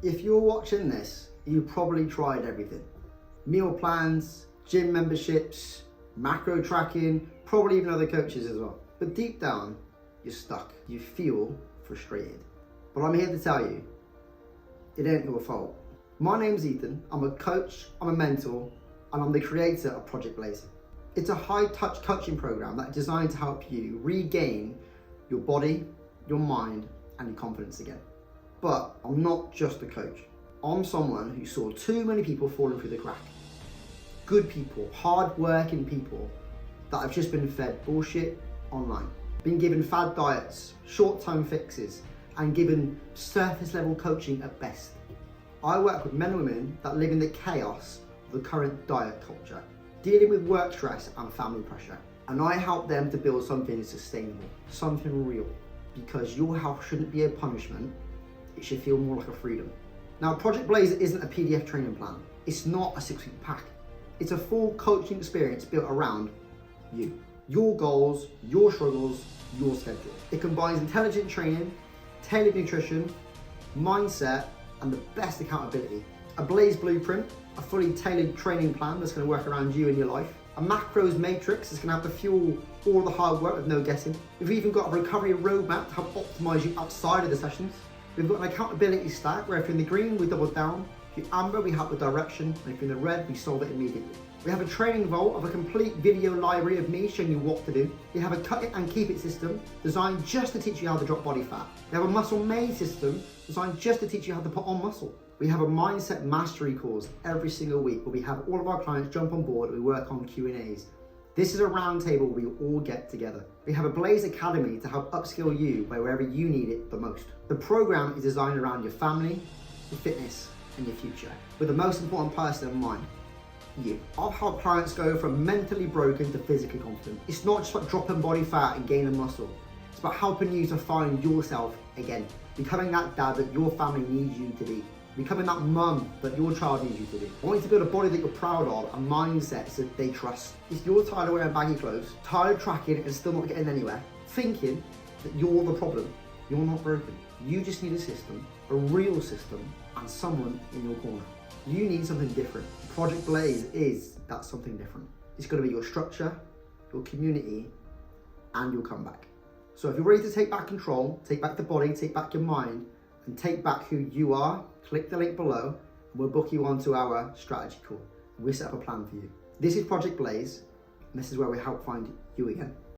If you're watching this, you've probably tried everything. Meal plans, gym memberships, macro tracking, probably even other coaches as well. But deep down, you're stuck. You feel frustrated. But I'm here to tell you, it ain't your fault. My name's Ethan. I'm a coach, I'm a mentor, and I'm the creator of Project Blaze. It's a high-touch coaching program that's designed to help you regain your body, your mind, and your confidence again. But I'm not just a coach. I'm someone who saw too many people falling through the crack. Good people, hard-working people that have just been fed bullshit online, been given fad diets, short-term fixes, and given surface-level coaching at best. I work with men and women that live in the chaos of the current diet culture, dealing with work stress and family pressure. And I help them to build something sustainable, something real, because your health shouldn't be a punishment, it should feel more like a freedom. Now, Project Blaze isn't a PDF training plan. It's not a 6-week pack. It's a full coaching experience built around you, your goals, your struggles, your schedule. It combines intelligent training, tailored nutrition, mindset, and the best accountability. A Blaze blueprint, a fully tailored training plan that's going to work around you and your life. A macros matrix that's going to have to fuel all the hard work with no guessing. We've even got a recovery roadmap to help optimize you outside of the sessions. We've got an accountability stack where if you're in the green, we double down. If you're amber, we help with direction. And if you're in the red, we solve it immediately. We have a training vault of a complete video library of me showing you what to do. We have a cut it and keep it system designed just to teach you how to drop body fat. We have a muscle made system designed just to teach you how to put on muscle. We have a mindset mastery course every single week where we have all of our clients jump on board and we work on Q&As. This is a round table where we all get together. We have a Blaze Academy to help upskill you wherever you need it the most. The program is designed around your family, your fitness, and your future, with the most important person in mind, you. I've helped clients go from mentally broken to physically confident. It's not just about dropping body fat and gaining muscle. It's about helping you to find yourself again, becoming that dad that your family needs you to be, becoming that mum that your child needs you to be. I want you to build a body that you're proud of and mindsets that they trust. If you're tired of wearing baggy clothes, tired of tracking and still not getting anywhere, thinking that you're the problem, you're not broken. You just need a system, a real system, and someone in your corner. You need something different. Project Blaze is that something different. It's going to be your structure, your community, and your comeback. So if you're ready to take back control, take back the body, take back your mind, and take back who you are, click the link below, and we'll book you onto our strategy call. We'll set up a plan for you. This is Project Blaze, and this is where we help find you again.